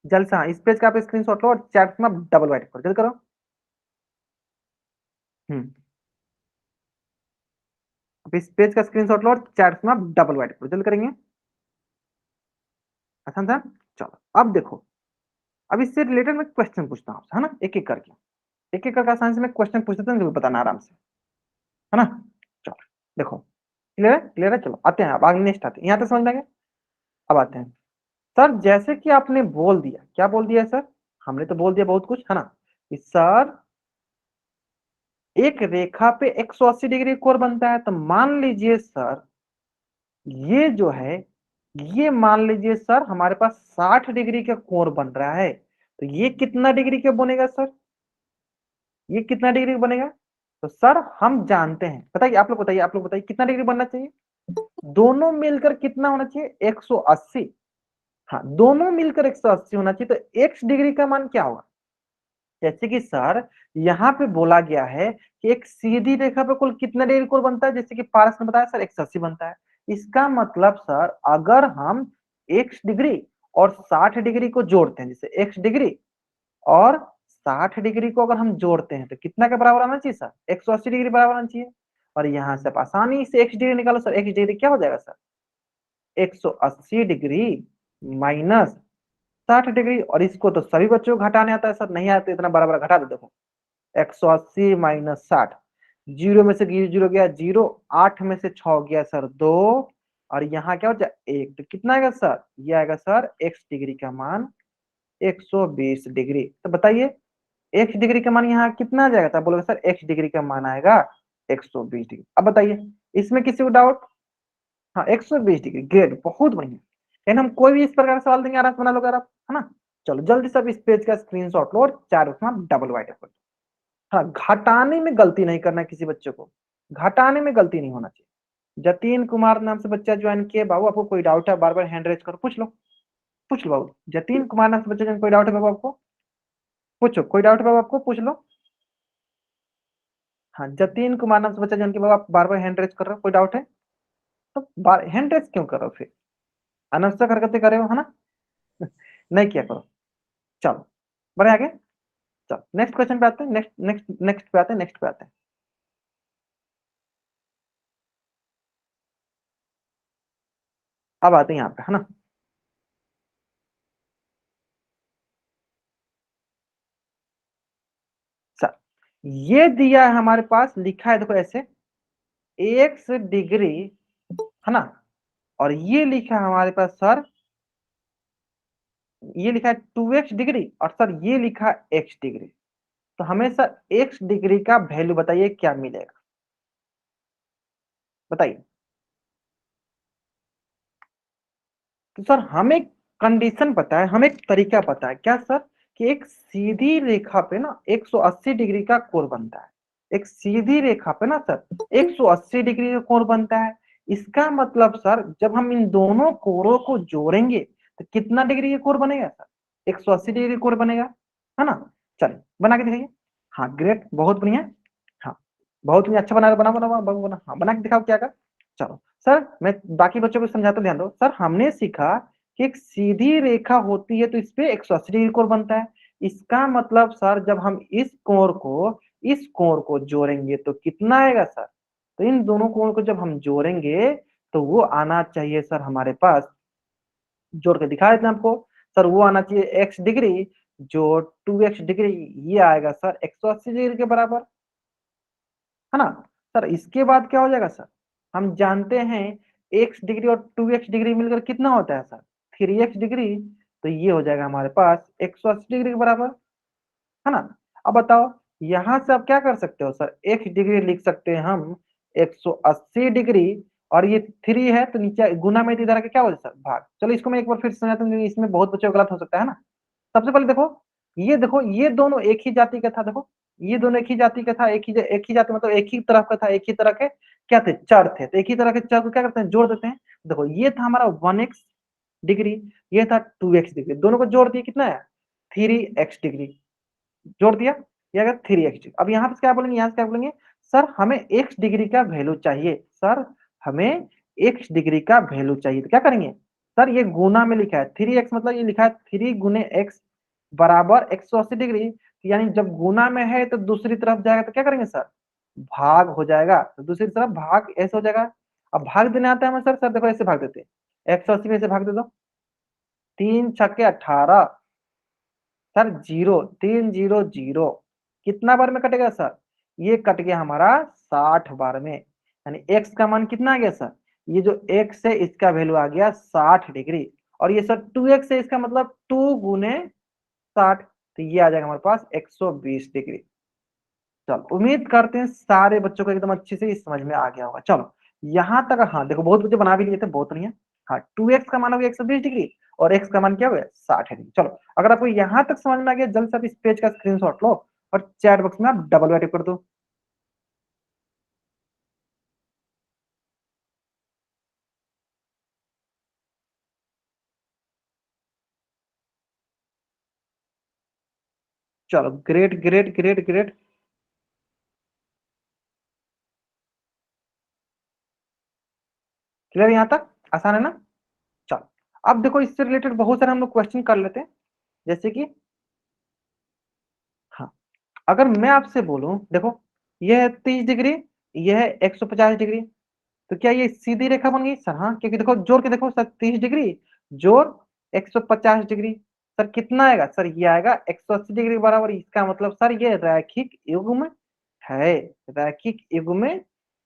जल्द से हाँ इस पेज का आप स्क्रीनशॉट लो और चार उसमें डबल वाइड करो, जल्द करो। अब इस पेज का स्क्रीनशॉट लो और चार उसमें डबल वाइड करो, जल्द करेंगे। आसान था। चलो अब देखो, अब इससे रिलेटेड मैं क्वेश्चन पूछता हूँ, है ना, एक एक करके, एक एक करके आसानी से मैं क्वेश्चन पूछ देता हूँ, बताना आराम से, है ना। चलो देखो, क्लियर है, क्लियर है। चलो आते हैं, अब आगे नेक्स्ट आते हैं, यहाँ तक समझ में आ गया। अब आते हैं सर, जैसे कि आपने बोल दिया, क्या बोल दिया सर, हमने तो बोल दिया बहुत कुछ, है ना, कि सर एक रेखा पे 180 डिग्री कोण बनता है। तो मान लीजिए सर ये जो है, ये मान लीजिए सर हमारे पास 60 डिग्री का कोण बन रहा है। तो ये कितना डिग्री का बनेगा सर, ये कितना डिग्री का बनेगा? तो सर हम जानते हैं, बताइए आप लोग, बताइए आप लोग, बताइए कितना डिग्री बनना चाहिए, दोनों मिलकर कितना होना चाहिए, 180। हाँ दोनों मिलकर 180 होना चाहिए। तो x डिग्री का मान क्या होगा, जैसे कि सर यहाँ पे बोला गया है कि एक सीधी रेखा पे कुल कितना डिग्री कोण बनता है, जैसे कि पारस ने बताया सर 180 बनता है। इसका मतलब सर अगर हम x डिग्री और 60 डिग्री को जोड़ते हैं, जैसे x डिग्री और 60 डिग्री को अगर हम जोड़ते हैं तो कितना के बराबर आना चाहिए सर, 180 डिग्री बराबर आना चाहिए। और यहाँ से आप आसानी से x डिग्री निकालो सर, x डिग्री क्या हो जाएगा सर, 180 डिग्री माइनस 60 डिग्री। और इसको तो सभी बच्चों को घटाने आता है सर, नहीं आता इतना बराबर घटा दो। देखो 180 माइनस 60, जीरो में से जीरो गया जीरो, 8 में से 6 गया सर 2, और यहाँ क्या हो जाए 1। तो कितना आएगा सर, ये आएगा सर x डिग्री का मान 120 डिग्री। तो बताइए x डिग्री का मान यहाँ कितना आ जाएगा, तो बोलोगे सर x डिग्री का मान आएगा 120 डिग्री। अब बताइए इसमें किसी को डाउट? हाँ 120 डिग्री, ग्रेट, बहुत बढ़िया। लेकिन हम कोई भी इस प्रकार सवाल देंगे आराम से बना लोगे आप, है ना। चलो जल्दी से अब इस पेज का स्क्रीनशॉट लो और चार उसमें डबल वाइड करो। हाँ घटाने में गलती नहीं करना है किसी बच्चे को, घटाने में गलती नहीं होना चाहिए। जतीन कुमार नाम से बच्चा ज्वाइन किए, बाबू आपको कोई डाउट है बार बार हैंड रेज करो, पूछ लो, पूछ लो बाबू। जतीन कुमार नाम से बच्चा ज्वाइन, कोई डाउट है बाबू आपको, पूछो, कोई डाउट है बाबू आपको, पूछ लो। हाँ जतीन कुमार नाम से बच्चा ज्वाइन किए, बाबू आप बार बार हैंड रेज कर रहे हो, कोई डाउट है? तो बार हैंड रेज क्यों करो फिर, अनावश्यक हरकतें करे हो, है ना। नहीं किया करो। चलो बढ़े आगे, चलो नेक्स्ट क्वेश्चन पे आते हैं, नेक्स्ट नेक्स्ट नेक्स्ट पे आते हैं, नेक्स्ट पे आते हैं। अब आते हैं यहाँ पे, है ना। सर ये दिया है हमारे पास, लिखा है देखो ऐसे x डिग्री, है ना, और ये लिखा है हमारे पास सर, ये लिखा है 2x डिग्री, और सर ये लिखा है x डिग्री। तो हमें सर x डिग्री का वैल्यू बताइए क्या मिलेगा, बताइए। तो सर हमें कंडीशन पता है, हमें एक तरीका पता है, क्या सर, कि एक सीधी रेखा पे ना 180 डिग्री का कोण बनता है। एक सीधी रेखा पे ना सर 180 डिग्री का कोण बनता है। इसका मतलब सर जब हम इन दोनों कोणों को जोड़ेंगे तो कितना डिग्री का कोण बनेगा सर, 180 डिग्री कोण बनेगा, है ना। चलिए बना के दिखाइए। हाँ ग्रेट, बहुत बढ़िया। हाँ बहुत बढ़िया, अच्छा बना बना बना बना बना, हाँ बना के दिखाओ क्या का। चलो सर, मैं बाकी बच्चों को समझाता हूं, ध्यान दो सर। हमने सीखा कि एक सीधी रेखा होती है तो इस पे 180 डिग्री कोण बनता है। इसका मतलब सर जब हम इस कोण को जोड़ेंगे तो कितना आएगा सर? तो इन दोनों कोण को जब हम जोड़ेंगे तो वो आना चाहिए सर हमारे पास, जोड़ के दिखा देते हैं आपको सर, वो आना चाहिए एक्स डिग्री जो 2x डिग्री, ये आएगा सर 180 डिग्री के बराबर, है ना सर। इसके बाद क्या हो जाएगा सर? हम जानते हैं x डिग्री और 2x डिग्री मिलकर कितना होता है सर? 3x degree. तो ये हो जाएगा हमारे पास 180 डिग्री के बराबर, है ना। अब बताओ यहां से आप क्या कर सकते हो सर? x डिग्री लिख सकते हैं हम 180 डिग्री, और ये 3 है तो नीचे गुना में इधर आके क्या हो जाए सर? भाग। चलो इसको मैं एक बार फिर से समझाता हूँ क्योंकि इसमें बहुत बच्चों को गलत हो सकता है ना। सबसे पहले देखो ये दोनों एक ही जाति का था। देखो ये दोनों एक ही जाति का था, एक ही जाति मतलब एक ही तरह का था, एक ही तरह के क्या थे? चर थे। तो एक ही तरह के चर को क्या करते हैं? जोड़ देते हैं। देखो ये था हमारा 1x डिग्री, ये था 2x डिग्री, दोनों को जोड़ दिए कितना है? 3x degree. जोड़ दिया, ये आ गया 3x डिग्री। अब यहाँ पे क्या बोलेंगे? यहाँ से क्या बोलेंगे? सर हमें x डिग्री का वैल्यू चाहिए, सर हमें x डिग्री का वैल्यू चाहिए। तो क्या करेंगे सर? ये गुना में लिखा है 3x, मतलब ये लिखा है 3 गुने x बराबर 180 डिग्री। यानी जब गुना में है तो दूसरी तरफ जाएगा तो क्या करेंगे सर? भाग हो जाएगा। तो दूसरी तरफ भाग ऐसे हो जाएगा। अब भाग देने आता है हमें सर देखो ऐसे भाग देते हैं, 180 में से भाग दे दो, 3 छक्के 18 सर, 0 3 0 0, कितना बार में कटेगा सर? ये कट गया हमारा 60 बार में। यानी x का मान कितना आ गया सर? ये जो x है इसका वैल्यू आ गया 60 डिग्री, और ये सर 2x है, इसका मतलब 2 गुने 60, तो ये आ जाएगा हमारे पास 120 डिग्री। चलो उम्मीद करते हैं सारे बच्चों को एकदम अच्छे से समझ में आ गया होगा। चलो यहां तक, हाँ देखो बहुत बच्चे बना भी लिए थे, बहुत नहीं है। हाँ 2x का मान हो गया 120 डिग्री और x का मान क्या हो गया? 60 डिग्री। चलो अगर आपको यहां तक समझ में आ गया, जल्द से आप इस पेज का स्क्रीनशॉट लो और चैट बॉक्स में आप डबल वैल्यू कर दो। चलो great great great great. Clear यहां तक? आसान है ना? चलो अब देखो इससे रिलेटेड बहुत सारे हम लोग क्वेश्चन कर लेते हैं। जैसे कि हाँ, अगर मैं आपसे बोलूं देखो यह है 30 डिग्री, यह है 150 डिग्री, तो क्या ये सीधी रेखा बन गई सर? हाँ, क्योंकि देखो जोड़ के देखो सर, 30 डिग्री जोड़ 150 डिग्री, सर कितना आएगा सर? ये आएगा 180 डिग्री बराबर। इसका मतलब सर ये रैखिक युग्म है, रैखिक युग्म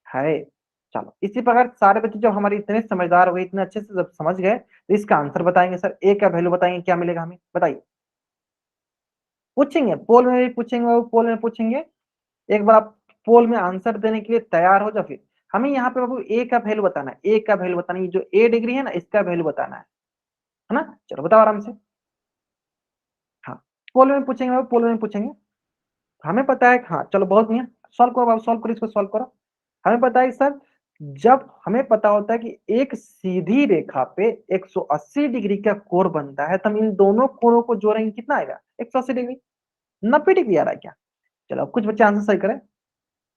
है। चलो इसी प्रकार सारे बच्चे जब हमारे इतने समझदार हो गए, इतने अच्छे से जब समझ गए, तो इसका आंसर बताएंगे सर। ए का वैल्यू बताएंगे, क्या मिलेगा हमें? बताइए। पूछेंगे पोल में भी पूछेंगे, वो पोल में पूछेंगे। एक बार आप पोल में आंसर देने के लिए तैयार हो जाओ, फिर हमें यहाँ पे बाबू ए का वैल्यू बताना है। ए का वैल्यू बताना है, जो ए डिग्री है ना इसका वैल्यू बताना है ना। चलो बताओ आराम से। हाँ पोल में पूछेंगे बाबू, पोल में पूछेंगे। हमें पता है, हाँ चलो बहुत बढ़िया, सॉल्व करो बाबू, सॉल्व करो, इसको सॉल्व करो। हमें पता है सर, जब हमें पता होता है कि एक सीधी रेखा पे 180 डिग्री का कोण बनता है, तो हम इन दोनों कोणों को जोड़ेंगे, कितना आएगा? 180 डिग्री। 90 डिग्री आ रहा है क्या? चलो अब कुछ बच्चे आंसर सही करें।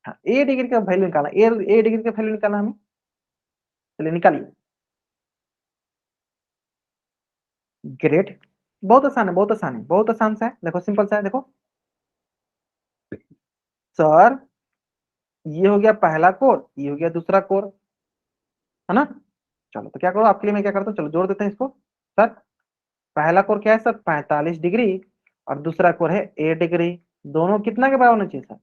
हाँ ए डिग्री का वैल्यू निकालना, ए डिग्री का वैल्यू निकालना हमें। चलिए निकालिए। ग्रेट, बहुत आसान है, बहुत आसान है, बहुत आसान सा है। देखो सिंपल सा है, देखो सर ये हो गया पहला कोण, ये हो गया दूसरा कोण, है ना। चलो तो क्या करो आपके लिए, मैं क्या करता हूँ, चलो जोड़ देते हैं इसको। सर पहला कोण क्या है सर? 45 डिग्री, और दूसरा कोण है ए डिग्री। दोनों कितना के बराबर होना चाहिए सर?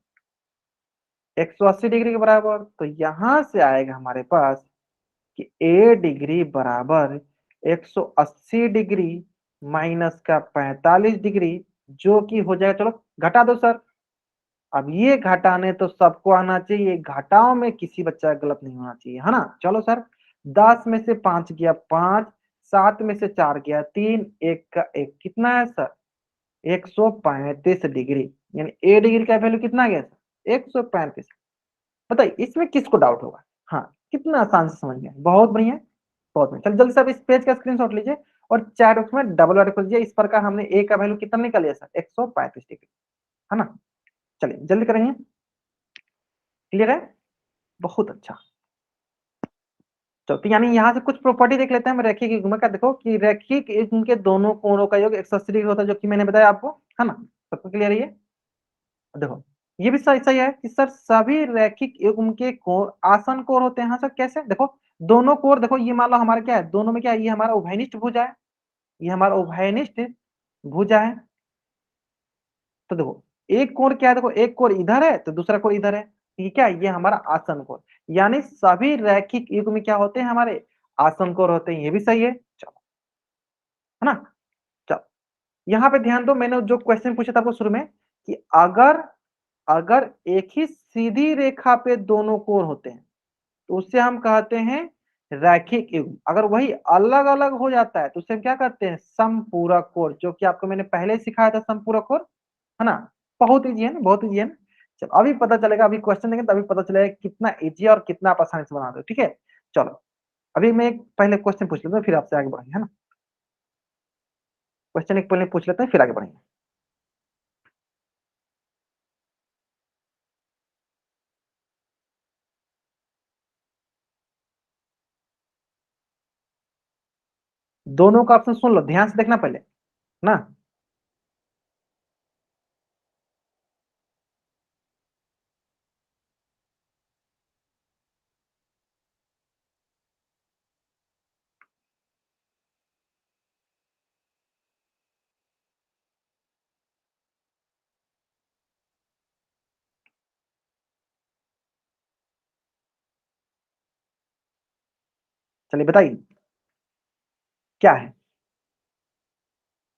180 डिग्री के बराबर। तो यहां से आएगा हमारे पास कि ए डिग्री बराबर 180 डिग्री माइनस का 45 डिग्री, जो कि हो जाएगा, चलो घटा दो सर। अब ये घटाने तो सबको आना चाहिए, घटाओ में किसी बच्चा गलत नहीं होना चाहिए, है ना। चलो सर 10 में से 5 गया 5, 7 में से 4 गया 3, एक का एक, कितना है सर? 135 डिग्री। यानी ए डिग्री का वैल्यू कितना गया सर? 135। बताइए इसमें किसको डाउट होगा? हाँ कितना आसान से समझ गया, बहुत बढ़िया, बहुत बढ़िया। चल जल्दी से आप इस पेज का स्क्रीनशॉट लीजिए और चैट बॉक्स में डबल डॉट कर दीजिए। इस प्रकार हमने ए का वैल्यू कितना निकाल लिया सर? 135 डिग्री, है ना। चलिए जल्दी करेंगे। क्लियर है? बहुत अच्छा। तो यानी यहाँ से कुछ प्रॉपर्टी देख लेते हैं हम रैखिक युग्म का। देखो कि रैखिक युग्म के दोनों कोणों का योग 180 डिग्री होता है, जो कि मैंने बताया आपको, है ना। सबको क्लियर है ये? देखो ये भी सही सही है कि सर सभी रैखिक युग्म के कोण आसन कोण होते हैं। हाँ सर कैसे? देखो दोनों कोण, देखो ये मान लो हमारा क्या है, दोनों में क्या है, ये हमारा उभयनिष्ठ भुजा है, ये हमारा उभयनिष्ठ भुजा है। तो देखो एक कोण क्या है, देखो एक कोण इधर है तो दूसरा कोण इधर है, ठीक है, ये हमारा आसन कोण। यानी सभी रैखिक युग्म में क्या होते हैं, हमारे आसन कोण होते हैं। ये भी सही है, चलो, है ना। चलो यहाँ पे ध्यान दो, मैंने जो क्वेश्चन पूछा था आपको शुरू में कि अगर अगर एक ही सीधी रेखा पे दोनों कोण होते हैं तो उससे हम कहते हैं रैखिक युग्म। अगर वही अलग अलग हो जाता है तो उसे हम क्या कहते हैं, समपूरक कोण, जो कि आपको मैंने पहले ही सिखाया था समपूरक कोण, है ना। बहुत इजी है ना, बहुत इजी है ना। चलो अभी पता चलेगा, अभी क्वेश्चन देंगे तभी पता चलेगा कितना इजी है और कितना आप आसानी से बना दो, ठीक है। चलो अभी मैं एक पहले क्वेश्चन पूछ लेता हूँ, फिर आपसे आगे बढ़ेंगे, है ना। क्वेश्चन एक पहले पूछ लेते हैं, फिर आगे बढ़ेंगे। दोनों का ऑप्शन सुन लो, ध्यान से देखना पहले ना। चलिए बताइए क्या है।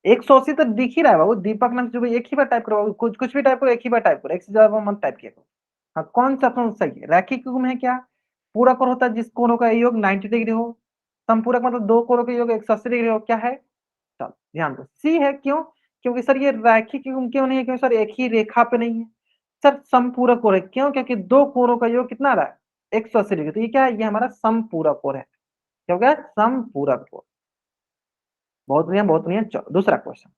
180 तो दिख ही रहा है बाबू, दीपक नाम से जो भी, एक ही बार टाइप करो, कुछ कुछ भी टाइप करो, एक ही बार टाइप करो, एक से ज्यादा मत टाइप किया करो। हाँ कौन सा ऑप्शन सही है? रैखिक युग्म है क्या? पूरा कोण होता है जिस कोणों का योग 90 डिग्री हो। संपूरक मतलब दो कोणों का योग 180 डिग्री हो, क्या है? चल ध्यान दो, सी है। क्यों? क्योंकि सर ये रैखिक युग्म क्यों नहीं है? क्योंकि सर एक ही रेखा पे नहीं है। सर संपूरक कोण है, क्यों? क्योंकि दो कोणों का योग कितना आ रहा है, 180 डिग्री। तो ये क्या है, ये हमारा संपूरक कोण है। क्या हो गया? संपूरक कोण। बहुत बढ़िया, बहुत बढ़िया। चलो दूसरा क्वेश्चन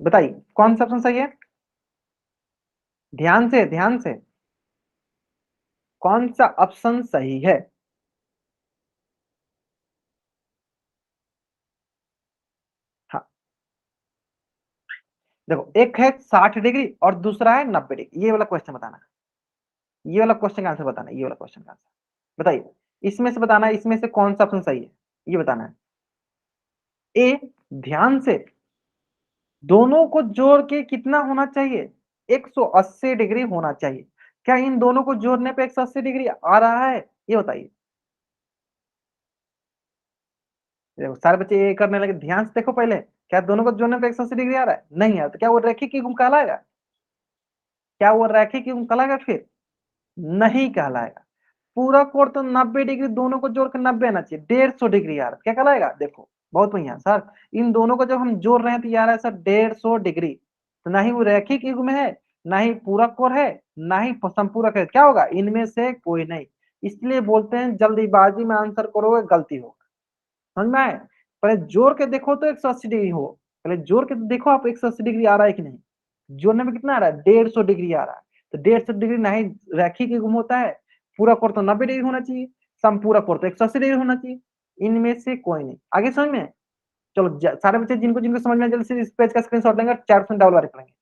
बताइए, कौन सा ऑप्शन सही है? ध्यान से, ध्यान से, कौन सा ऑप्शन सही है? हाँ देखो, एक है 60 डिग्री और दूसरा है 90 डिग्री, ये वाला क्वेश्चन बताना है। ये वाला क्वेश्चन का आंसर बताना है, ये वाला क्वेश्चन का आंसर बताइए। इसमें से बताना है, इसमें से कौन सा ऑप्शन सही है, ये बताना है। ए, ध्यान से, दोनों को जोड़ के कितना होना चाहिए, 180 डिग्री होना चाहिए। क्या इन दोनों को जोड़ने पे 180 डिग्री आ रहा है, ये बताइए। देखो सारे बच्चे ये करने लगे, ध्यान से देखो पहले, क्या दोनों को जोड़ने पे 180 डिग्री आ रहा है? नहीं है, तो क्या वो रैखिक युग्म कहलाएगा? क्या वो रैखिक युग्म कहलाएगा? फिर नहीं कहलाएगा। पूरा कोण तो 90 डिग्री, दोनों को जोड़ के 90 आना चाहिए, 150 डिग्री यार, क्या कहलाएगा? देखो बहुत बढ़िया सर, इन दोनों को जब हम जोड़ रहे हैं तो यार है सर 150 डिग्री। तो ना ही वो रैखिक युग्म है, ना ही पूरक कोण है, ना ही संपूरक है, क्या होगा? इनमें से कोई नहीं। इसलिए बोलते हैं जल्दीबाजी में आंसर करोगे गलती होगा। समझ में आए? पहले जोड़ के देखो तो 180 डिग्री हो, पहले जोड़ के देखो आप 180 डिग्री आ रहा है कि नहीं। जोड़ने में कितना आ रहा है, 150 डिग्री आ रहा है। तो 150 डिग्री ना ही रैखिक युग्म होता है, पूरा कोण तो 90 डिग्री होना चाहिए, संपूरक कोण तो 180 डिग्री होना चाहिए। इनमें से कोई नहीं। आगे समझ में? चलो सारे बच्चे जिनको जिनको समझ में आए, जल्दी से इस पेज का स्क्रीनशॉट लेंगे और चैट में डबल बार करेंगे।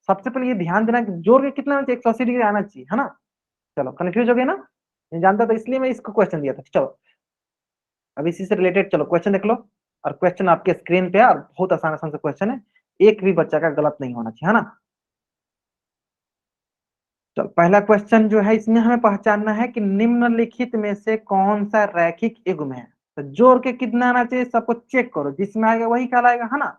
सबसे पहले ये ध्यान देना कि जोड़ के कितना 180 डिग्री आना चाहिए, है ना। चलो कंफ्यूज हो गया ना, नहीं जानता था इसलिए मैं इसको क्वेश्चन दिया था। चलो अब इसी से रिलेटेड चलो क्वेश्चन देख लो। और क्वेश्चन आपके स्क्रीन पे है और बहुत आसान आसान से क्वेश्चन है, एक भी बच्चा का गलत नहीं होना चाहिए, है ना। चलो पहला क्वेश्चन जो है, इसमें हमें पहचानना है कि निम्नलिखित में से कौन सा रैखिक युग्म है। तो जोड़ के कितना आना चाहिए सबको चेक करो, जिसमें आएगा वही कहलाएगा, है ना।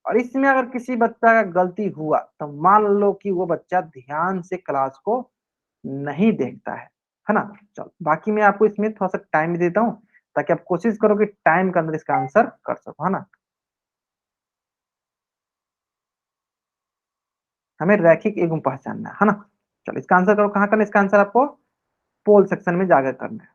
और इसमें अगर किसी बच्चा का गलती हुआ तो मान लो कि वो बच्चा ध्यान से क्लास को नहीं देखता है ना। चलो बाकी मैं आपको इसमें थोड़ा सा टाइम भी देता हूँ, ताकि आप कोशिश करो कि टाइम के अंदर इसका आंसर कर सको, है ना। हमें रैखिक युग्म पहचानना है ना। चलो इसका आंसर करो, कहाँ करना है इसका आंसर आपको, पोल सेक्शन में जाकर करना है।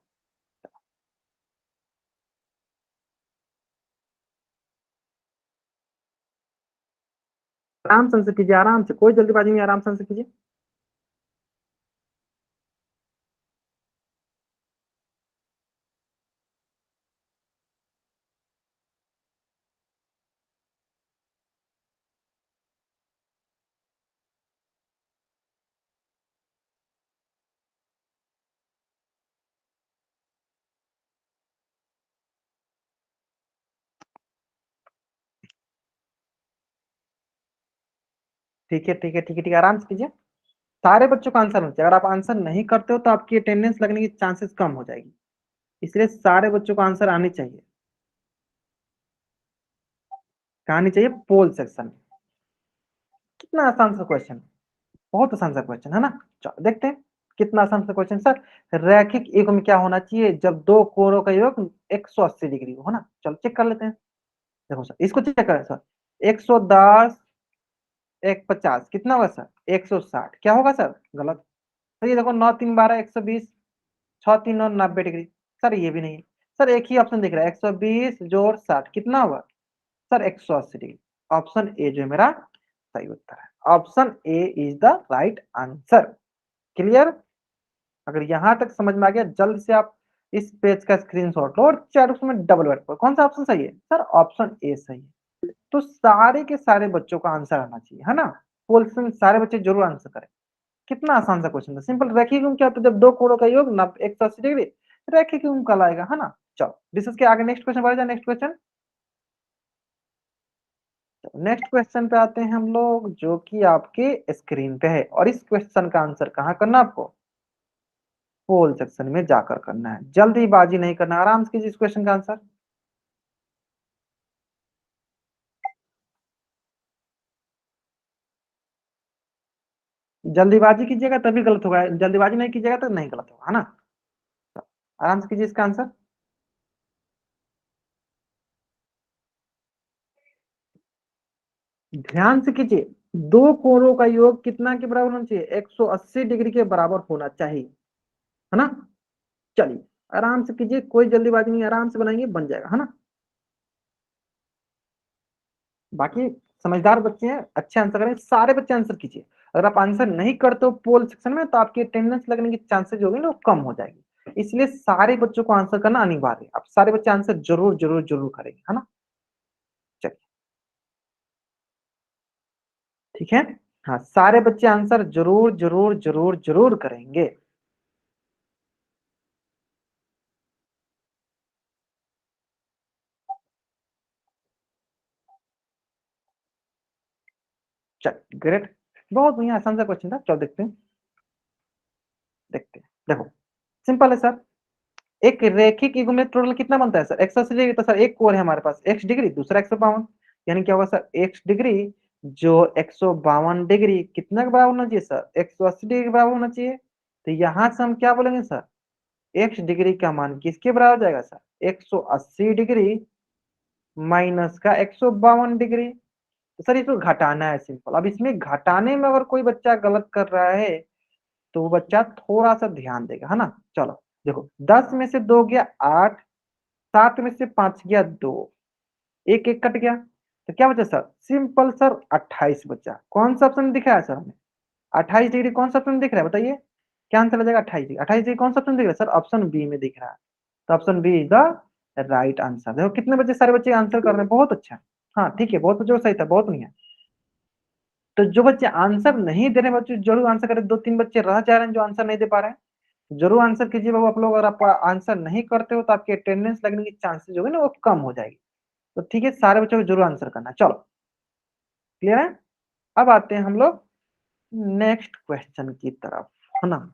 आराम से आंसर कीजिए, आराम से, कोई जल्दीबाजी नहीं, आराम से आंसर कीजिए। ठीक है ठीक है ठीक है ठीक है, आराम से कीजिए। सारे बच्चों का आंसर होना चाहिए, अगर आप आंसर नहीं करते हो तो आपकी अटेंडेंस लगने की चांसेस कम हो जाएगी, इसलिए सारे बच्चों को आंसर आनी चाहिए। कहाँ आनी चाहिए? पोल सेक्शन में। कितना आसान सा क्वेश्चन, बहुत आसान सा क्वेश्चन है ना। चलो देखते हैं कितना आसान सा क्वेश्चन। सर रैखिक युग्म में क्या होना चाहिए जब दो कोणों का योग 180 डिग्री हो, है ना। चलो चेक कर लेते हैं। देखो सर, इसको चेक करें सर। 110 150 कितना होगा सर? 160। क्या होगा सर? गलत। तो ये देखो 9 3 12 120, 6 3 9 90 डिग्री। सर ये भी नहीं है। सर एक ही ऑप्शन दिख रहा है, 120 जोड़ 60 कितना होगा सर? 180 डिग्री। ऑप्शन ए जो है मेरा सही उत्तर है। Option A is the right answer. Clear? अगर यहां तक समझ में आ गया, जल्द से आप इस पेज का स्क्रीनशॉट लो और चैट बॉक्स में डबल वर्ड करो कौन सा ऑप्शन सही है। सर ऑप्शन ए सही है। तो सारे के सारे बच्चों का आंसर आना चाहिए, है ना। पोल्स में सारे बच्चे जरूर आंसर करें। कितना आसान सा क्वेश्चन था, सिंपल। रैखिक योग क्या होता है? जब दो कोणों का योग 180 डिग्री, रैखिक योग कहलाएगा, है ना। चलो डिस्कस के आगे नेक्स्ट क्वेश्चन बढ़ जाए। नेक्स्ट क्वेश्चन, नेक्स्ट क्वेश्चन पे आते हैं हम लोग, जो कि आपके स्क्रीन पे है। और इस क्वेश्चन का आंसर कहाँ करना आपको? पोल सेक्शन में जाकर करना है, जल्दीबाजी नहीं करना, आराम से कीजिए इस क्वेश्चन का आंसर। जल्दीबाजी कीजिएगा तभी गलत होगा, जल्दीबाजी नहीं कीजिएगा तो नहीं गलत होगा, है ना। आराम से कीजिए इसका आंसर। ध्यान से कीजिए, दो कोणों का योग कितना के बराबर होना चाहिए? 180 डिग्री के बराबर होना चाहिए, है ना। चलिए आराम से कीजिए, कोई जल्दीबाजी नहीं, आराम से बनाएंगे, बन जाएगा, है ना। बाकी समझदार बच्चे हैं, अच्छे आंसर करें, सारे बच्चे आंसर कीजिए। अगर आप आंसर नहीं करते हो पोल सेक्शन में तो आपकी अटेंडेंस लगने की चांसेस जो होगी ना वो कम हो जाएगी, इसलिए सारे बच्चों को आंसर करना अनिवार्य है। आप सारे बच्चे आंसर जरूर जरूर जरूर करेंगे, है ना। चलिए ठीक है। हाँ सारे बच्चे आंसर जरूर जरूर जरूर जरूर करेंगे। चल ग्रेट, बहुत बढ़िया, आसान सा क्वेश्चन था। चलो देखते हैं, देखते हैं। देखो सिंपल है सर। एक रेखिक युग्म में टोटल कितना बनता है सर? 180 डिग्री। तो सर एक कोण है हमारे पास x डिग्री, दूसरा 152, यानी क्या होगा सर? x डिग्री जो 152 डिग्री कितना के बराबर होना चाहिए सर? 180 डिग्री के बराबर होना चाहिए। तो यहां से हम क्या बोलेंगे सर? x डिग्री का मान किसके बराबर हो जाएगा सर? 180 डिग्री माइनस का 152 डिग्री। तो सर इसको घटाना है, सिंपल। अब इसमें घटाने में अगर कोई बच्चा गलत कर रहा है तो वो बच्चा थोड़ा सा ध्यान देगा, है ना। चलो देखो, 10 में से 2 गया 8, 7 में से 5 गया 2, एक एक कट गया, तो क्या बचा सर? सिंपल सर 28 बचा। कौन सा ऑप्शन दिख रहा है सर हमें? 28 डिग्री कौन सा ऑप्शन दिख रहा है बताइए? क्या आंसर आ जाएगा? 28 डिग्री। 28 डिग्री कौन सा ऑप्शन दिख रहा है सर? ऑप्शन बी में दिख रहा है। तो option B is the right answer. देखो कितने बच्चे, सारे बच्चे आंसर कर रहे हैं, बहुत अच्छा। हाँ ठीक है, बहुत बच्चों को सही था, बहुत बढ़िया। तो जो बच्चे आंसर नहीं दे रहे बच्चे जरूर आंसर करें। 2 3 बच्चे रह जा रहे हैं जो आंसर नहीं दे पा रहे हैं, जरूर आंसर कीजिए बाबू आप लोग। अगर आप आंसर नहीं करते हो तो आपकी अटेंडेंस लगने की चांसेस जो है ना वो कम हो जाएगी। तो ठीक है, सारे बच्चों को जरूर आंसर करना। चलो क्लियर है। अब आते हैं हम लोग नेक्स्ट क्वेश्चन की तरफ, है ना,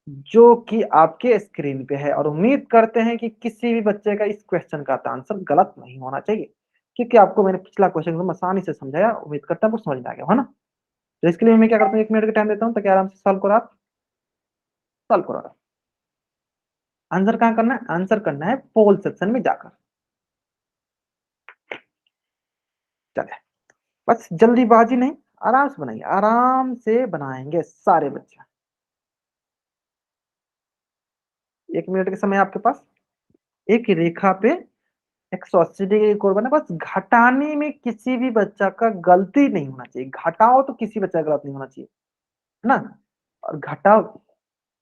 जो कि आपके स्क्रीन पे है। और उम्मीद करते हैं कि किसी भी बच्चे का इस क्वेश्चन का आंसर गलत नहीं होना चाहिए, क्योंकि आपको मैंने पिछला क्वेश्चन एकदम आसानी से समझाया। उम्मीद करता हूँ समझ में आ गया, है ना। तो इसके लिए मैं क्या करता हूँ, 1 मिनट का टाइम देता हूँ ताकि आराम से सॉल्व करो आप। सॉल्व करो आप। आंसर कहाँ करना है? आंसर करना है पोल सेक्शन में जाकर। चले, बस जल्दीबाजी नहीं, आराम से बनाइए, आराम से बनाएंगे सारे बच्चे। 1 मिनट के समय आपके पास। एक रेखा पे 180 डिग्री कोण बना, बस घटाने में किसी भी बच्चा का गलती नहीं होना चाहिए। घटाओ तो किसी बच्चा का गलत नहीं होना चाहिए, है ना? और घटाओ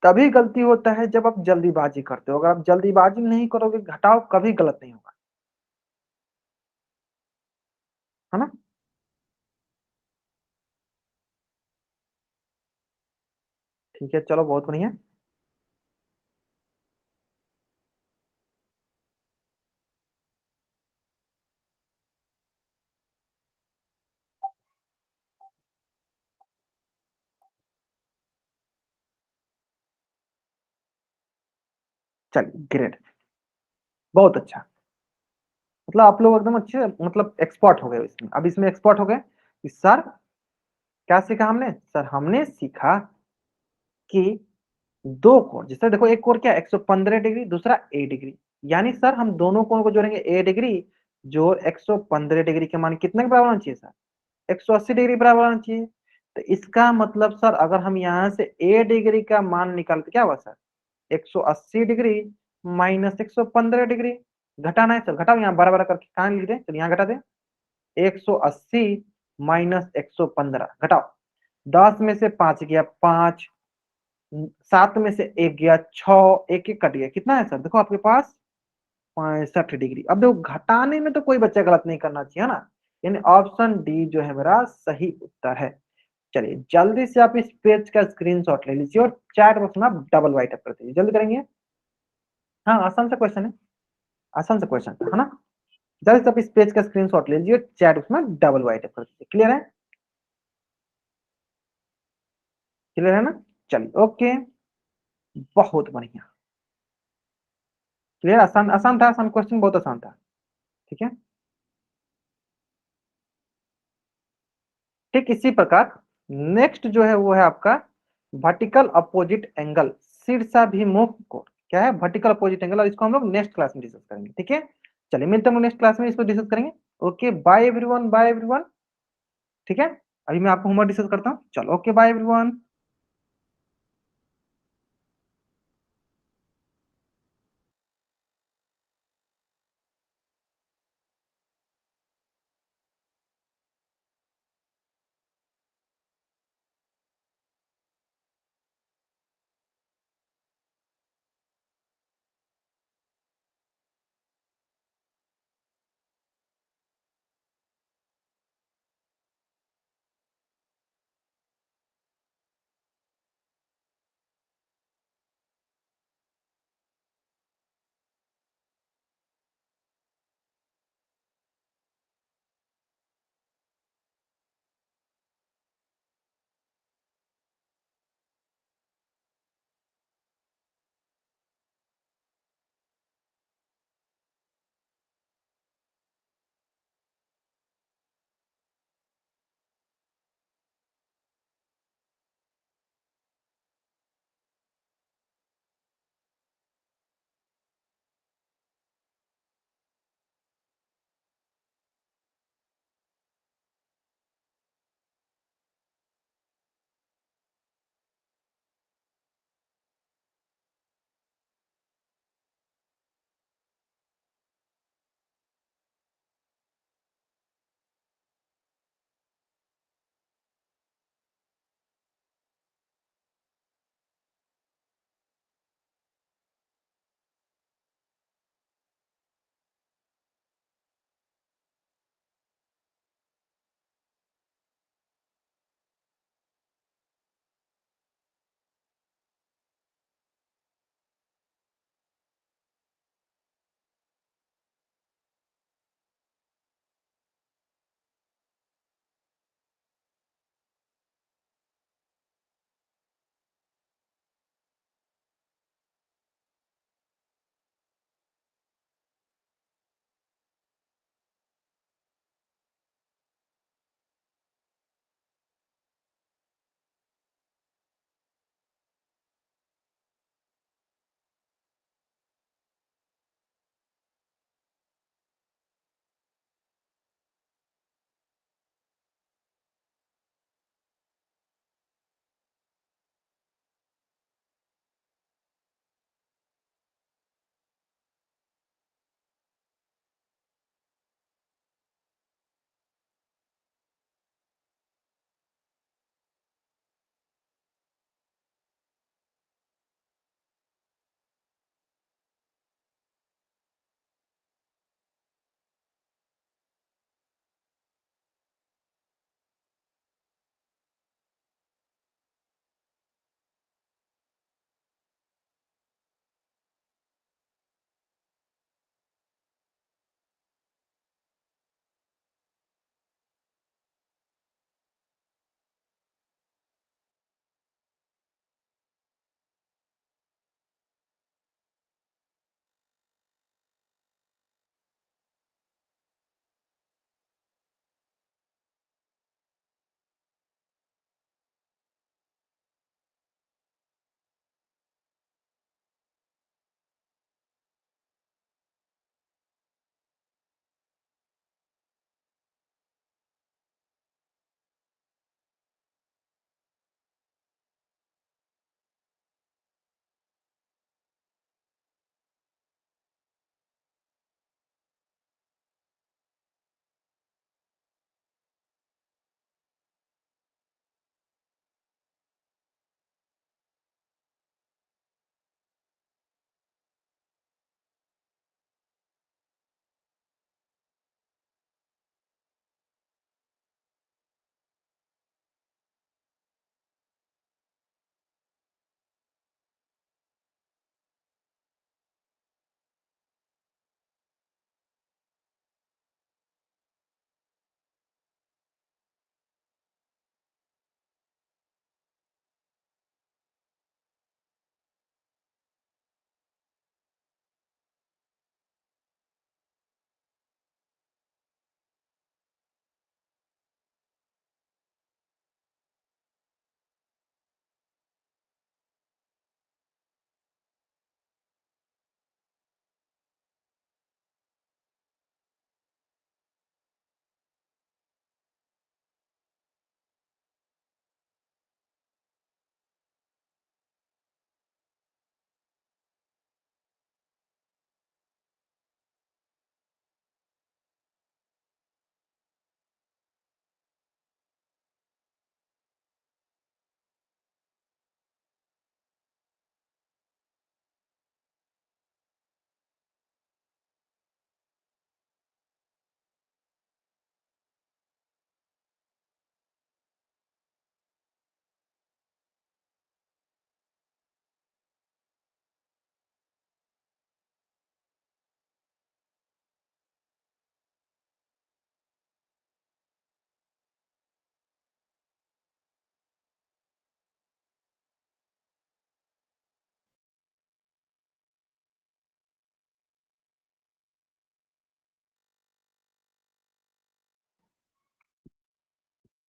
तभी गलती होता है जब आप जल्दीबाजी करते हो। अगर आप जल्दीबाजी नहीं करोगे, घटाओ कभी गलत नहीं होगा, है ना? ठीक है, चलो बहुत बढ़िया। चलिए ग्रेट, बहुत अच्छा। मतलब आप लोग एकदम अच्छे, मतलब एक्सपर्ट हो गए इसमें। अब इसमें एक्सपर्ट हो गए कि सर क्या सीखा हमने? सर हमने सीखा कि दो कोण, जैसे देखो एक कोण क्या है 115 डिग्री, दूसरा ए डिग्री, यानी सर हम दोनों कोण को जोड़ेंगे, ए डिग्री जोड़ 115 डिग्री के मान कितने के बराबर होना चाहिए सर? 180 डिग्री बराबर होना चाहिए। तो इसका मतलब सर अगर हम यहाँ से ए डिग्री का मान निकालते क्या हुआ सर? 180 degree minus 115 degree. घटाना है सर, घटाओ यहाँ बराबर करके, कहाँ लिख दे? चलिए यहाँ घटा दे, 180 माइनस 115 घटाओ। 10 में से 5 गया 5, 7 में से 1 गया 6, एक एक कट गया, कितना है सर? देखो आपके पास 65 डिग्री। अब देखो घटाने में तो कोई बच्चा गलत नहीं करना चाहिए, है ना? यानी ऑप्शन डी जो है मेरा सही उत्तर है। चलिए जल्दी से आप इस पेज का स्क्रीनशॉट ले लीजिए और चैट बॉक्स में आप डबल वाइट अप कर दीजिए, जल्दी करेंगे। हाँ आसान सा क्वेश्चन है, आसान सा क्वेश्चन है ना? जल्दी से आप इस पेज का स्क्रीनशॉट ले लीजिए, चैट बॉक्स में डबल वाइट अप कर दीजिए। क्लियर है? क्लियर है ना? चलिए ओके, बहुत बढ़िया। क्लियर, आसान आसान था, आसान क्वेश्चन बहुत आसान था। ठीक है, ठीक इसी प्रकार नेक्स्ट जो है वो है आपका वर्टिकल अपोजिट एंगल, शीर्षाभिमुख कोण। क्या है? वर्टिकल अपोजिट एंगल, और इसको हम लोग नेक्स्ट क्लास में डिस्कस करेंगे। ठीक है, चलिए मिलते हैं नेक्स्ट क्लास में, इसको डिस्कस करेंगे। Okay bye everyone, bye everyone. ठीक है, अभी मैं आपको होमवर्क डिस्कस करता हूँ। चलो ओके बाय एवरीवन।